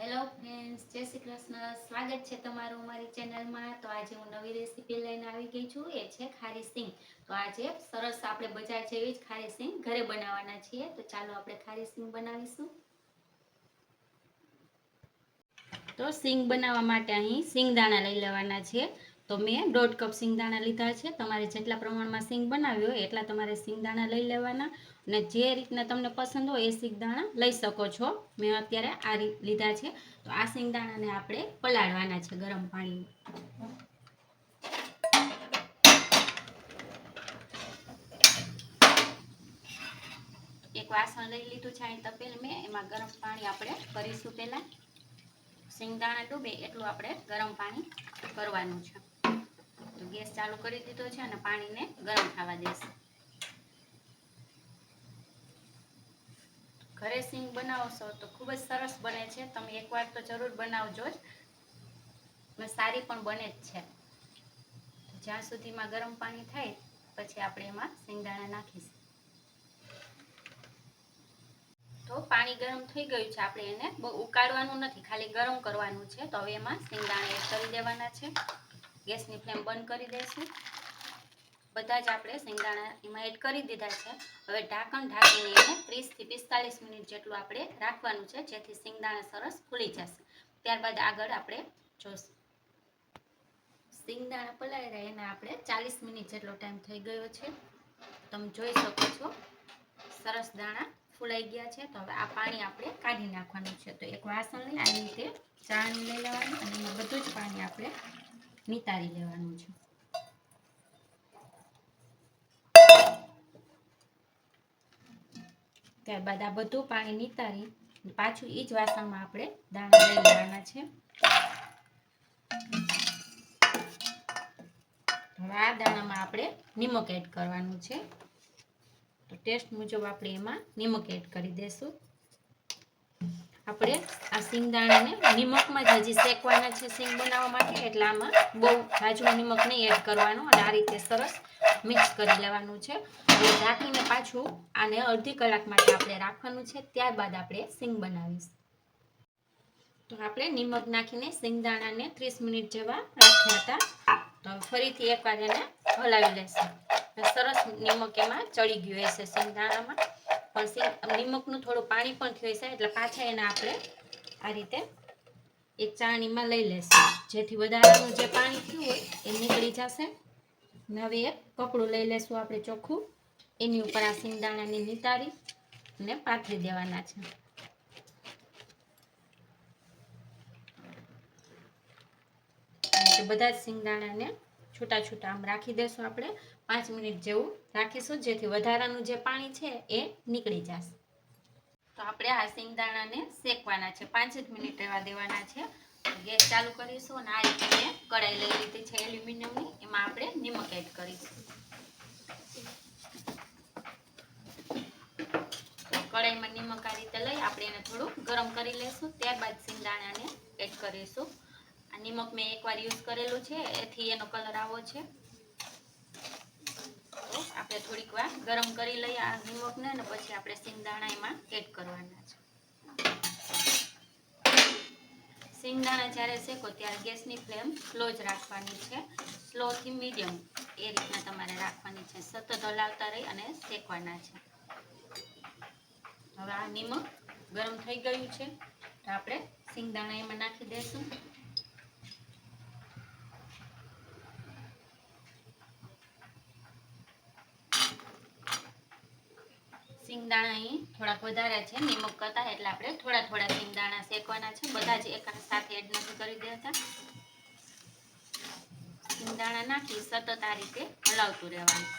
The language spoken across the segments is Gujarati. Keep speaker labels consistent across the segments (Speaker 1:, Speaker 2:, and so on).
Speaker 1: હેલો ફ્રેન્ડ્સ, જય શ્રી કૃષ્ણ. સ્વાગત છે તમારું અમારી ચેનલમાં. તો આજે હું નવી રેસીપી લઈને આવી ગઈ છું. એ છે ખારી સિંગ. તો આજે સરસ આપણે બજાર જેવી જ ખારી સિંગ ઘરે બનાવવાના છીએ. તો ચાલો આપણે ખારી સિંગ બનાવીશું. તો સિંગ બનાવવા માટે અહીં સિંગદાણા લઈ લેવાના છે. તો મેં 1.5 કપ સિંગદાણા લીધા છે. તમારે જેટલા પ્રમાણમાં સિંગ બનાવ્યો હોય એટલા તમારે સિંગદાણા લઈ લેવાના. અને જે રીતના તમને પસંદ હોય એ સિંગદાણા લઈ શકો છો. મેં અત્યારે આ રીત લીધા છે. તો આ સિંગદાણાને આપણે પલાળવાના છે ગરમ પાણીમાં. એક વાસણ લઈ લીધું છે અહીં તપેલ મેં. એમાં ગરમ પાણી આપણે કરીશું. પહેલા સિંગદાણા ડૂબે એટલું આપણે ગરમ પાણી કરવાનું છે. તો ગેસ ચાલુ કરી દીધો છે અને પાણીને ગરમ થવા દેશું. ઘરે સિંગ બનાવશો તો ખૂબ જ સરસ બને છે. તમે એકવાર તો જરૂર બનાવજો જ, અને સારી પણ બને જ છે. જ્યાં સુધીમાં ગરમ પાણી થાય પછી આપણે એમાં સિંગદાણા નાખીશું. તો પાણી ગરમ થઈ ગયું છે. આપણે એને બહુ ઉકાળવાનું નથી, ખાલી ગરમ કરવાનું છે. તો હવે એમાં સિંગદાણા એડ કરી દેવાના છે. ગેસની ફ્લેમ બંધ કરી દઈશું. બધા જ આપણે સિંગદાણા એમાં એડ કરી દીધા છે. હવે ઢાંકણ ઢાંકીને એને 30 થી 45 મિનિટ જેટલું આપણે રાખવાનું છે, જેથી સિંગદાણા સરસ ફૂલી જશે. ત્યારબાદ આગળ આપણે જોઈશું. સિંગદાણા પલાળ્યા એને આપણે 40 મિનિટ જેટલો ટાઈમ થઈ ગયો છે. તમે જોઈ શકો છો સરસ દાણા ફૂલાઈ ગયા છે. તો હવે આ પાણી આપણે કાઢી નાખવાનું છે. તો એક વાસણ લઈ આવી રીતે ચાળણી લઈ લેવાની અને એમાં બધું જ પાણી આપણે નિતારી લેવાનું છે. ત્યારબાદ આ બધું પાણી નિતારી પાછું એ જ વાસણમાં આપણે દાણા લઈ લેવાના છે. હવે આ દાણામાં આપણે નિમક એડ કરવાનું છે. તો ટેસ્ટ મુજબ આપણે એમાં નિમક એડ કરી દઈશું. આપણે આ સિંગદાણાને નિમકમાં જ હજી શેકવાના છે સિંગ બનાવવા માટે, એટલે આમાં બહુ ઝાઝું નિમક નહીં એડ કરવાનું. અને આ રીતે સરસ મિક્સ કરી લેવાનું છે. હવે ઢાંકીને પાછું આને અડધી કલાક માટે આપણે રાખવાનું છે. ત્યારબાદ આપણે સિંગ બનાવીશું. તો આપણે નિમક નાખીને સિંગદાણાને 30 મિનિટ જેવા રાખ્યા હતા. તો ફરીથી એકવાર એને હલાવી લેશું. સરસ નિમક એમાં ચડી ગયું હશે સિંગદાણામાં, પણ નિમકનું થોડું પાણી પણ થયું હશે, એટલે પાછા એને આપણે આ રીતે એક ચાળણીમાં લઈ લેશું, જેથી વધારાનું જે પાણી થયું હોય એ નીકળી જશે. હવે એક કપડું લઈ લેશું આપણે ચોખ્ખું. એની ઉપર આ સિંગદાણાને નિતારી અને પાથરી દેવાના છે. બધા જ સિંગદાણાને છૂટા છૂટા આમ રાખી દેશું. આપણે 5 મિનિટ જેવું રાખીશું, જેથી વધારાનું જે પાણી છે એ નીકળી જશે. તો આપણે આ સિંગદાણાને શેકવાના છે, 5 જ મિનિટ રહેવા દેવાના છે. ગેસ ચાલુ કરીશું અને આ રીતે મેં કઢાઈ લઈ લીધી છે એલ્યુમિનિયમની. એમાં આપણે નિમક એડ કરીશું. કઢાઈમાં નિમક આ રીતે લઈ આપણે એને થોડું ગરમ કરી લઈશું. ત્યારબાદ સિંગદાણાને એડ કરીશું. આ નિમક મેં એકવાર યુઝ કરેલું છે, એથી એનો કલર આવો છે. તો આપણે થોડીક વાર ગરમ કરી લઈએ આ નિમકને, અને પછી આપણે સિંગદાણા એમાં એડ કરવાના છે. સિંગદાણા જ્યારે શેકો ત્યારે ગેસની ફ્લેમ સ્લો જ રાખવાની છે. સ્લોથી મીડિયમ એ રીતના તમારે રાખવાની છે. સતત હલાવતા રહી અને શેકવાના છે. હવે આ નિમક ગરમ થઈ ગયું છે, તો આપણે સિંગદાણા એમાં નાખી દઈશું. સિંગદાણા અહીં થોડાક વધારે છે નિમક કરતા, એટલે આપણે થોડા થોડા સિંગદાણા શેકવાના છે. બધા જ એક સાથે એડ નથી કરી દેતા. સિંગદાણા નાખી સતત આ રીતે હલાવતું રહેવાનું.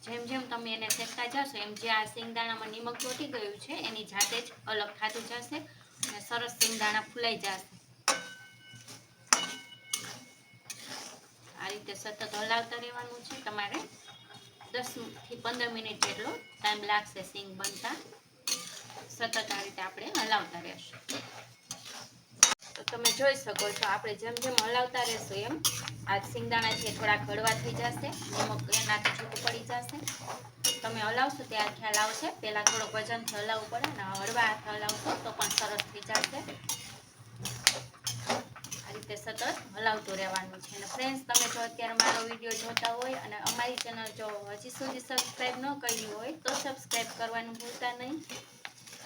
Speaker 1: જેમ જેમ તમે એને શેકતા જશો એમ જે આ સિંગદાણામાં નિમક ચોંટી ગયું છે એની જાતે જ અલગ થતું જશે અને સરસ સિંગદાણા ફૂલાઈ જશે. આ રીતે સતત હલાવતા રહેવાનું છે. તમારે 10 થી 15 મિનિટ જેટલો ટાઈમ લાગશે સિંગ બનતા. સતત આ રીતે આપણે હલાવતા રહેશું. તો તમે જોઈ શકો છો આપણે જેમ જેમ હલાવતા રહેશું એમ આ સિંગદાણા છે થોડા હળવા થઈ જશે, નિમક એનાથી છૂટું પડી જશે. તમે હલાવશો ત્યારે ખ્યાલ આવશે. પહેલાં થોડોક વજનથી હલાવવું પડે ને હળવા હાથ હલાવશો તો પણ સરસ થઈ જશે. આ રીતે સતત હલાવતું રહેવાનું છે. અને ફ્રેન્ડ્સ, તમે જો અત્યારે મારો વિડીયો જોતા હોય અને અમારી ચેનલ જો હજી સુધી સબસ્ક્રાઈબ ન કરી હોય તો સબસ્ક્રાઈબ કરવાનું ભૂલતા નહીં.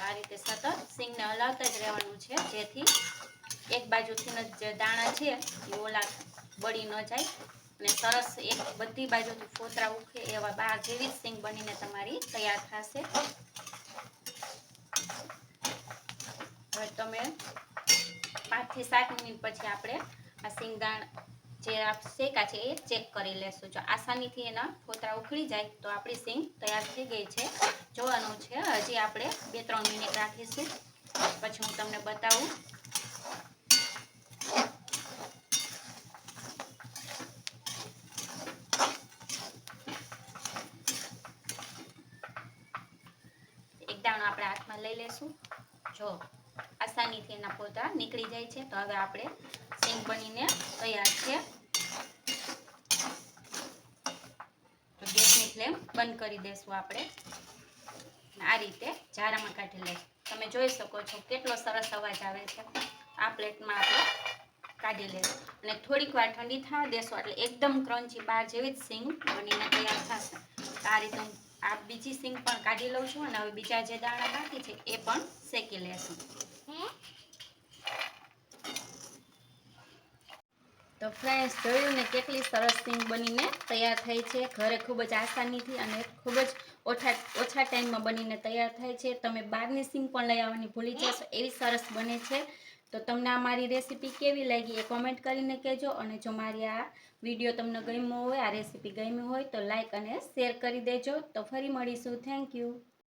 Speaker 1: આ રીતે સતત સિંગને હલાવતા જ રહેવાનું છે, જેથી એક બાજુથી જે દાણા છે એ ઓલા બળી ન જાય અને સરસ એક બધી બાજુથી ફોતરા ઉખે એવા બાર જેવી સિંગ બનીને તમારી તૈયાર થશે. હવે તમે 5 થી 7 મિનિટ પછી આપણે આ સિંગદાણ જે શેકા છે એ ચેક કરી લેશું. જો આસાનીથી એના ફોતરા ઉખડી જાય તો આપણી સિંગ તૈયાર થઈ ગઈ છે. જોવાનું છે, હજી આપણે 2-3 મિનિટ રાખીશું, પછી હું તમને બતાવું. એક દાણો આપણે હાથમાં લઈ લેશું. જો આસાનીથી એના ફોતરા નીકળી જાય છે. તો હવે આપણે સિંગ બનીને તૈયાર છે. તો ગેસની ફ્લેમ બંધ કરી દેશું આપણે. આ રીતે જારામાં કાઢી લઈશું. તમે જોઈ શકો છો કેટલો સરસ અવાજ આવે છે. આ પ્લેટમાં આપણે કાઢી લઈશું અને થોડીક વાર ઠંડી થવા દેશું એટલે એકદમ ક્રન્ચી બાર જેવી જ સિંગ બનીને તૈયાર થશે. આ રીતે હું આ બીજી સિંગ પણ કાઢી લઉં છું અને હવે બીજા જે દાણા બાકી છે એ પણ શેકી લેશું. તો ફ્રેન્ડ્સ, જોયું ને કેટલી સરસ સિંગ બનીને તૈયાર થઈ છે. ઘરે ખૂબ જ આસાનીથી અને ખૂબ જ ઓછા ટાઈમમાં બનીને તૈયાર થાય છે. તમે બહારની સિંગ પણ લઈ આવવાની ભૂલી જશો, એવી સરસ બને છે. તો તમને આ મારી રેસીપી કેવી લાગી એ કોમેન્ટ કરીને કહેજો. અને જો મારી આ વિડીયો તમને ગમ્યો હોય, આ રેસીપી ગમી હોય તો લાઈક અને શેર કરી દેજો. તો ફરી મળીશું. Thank you.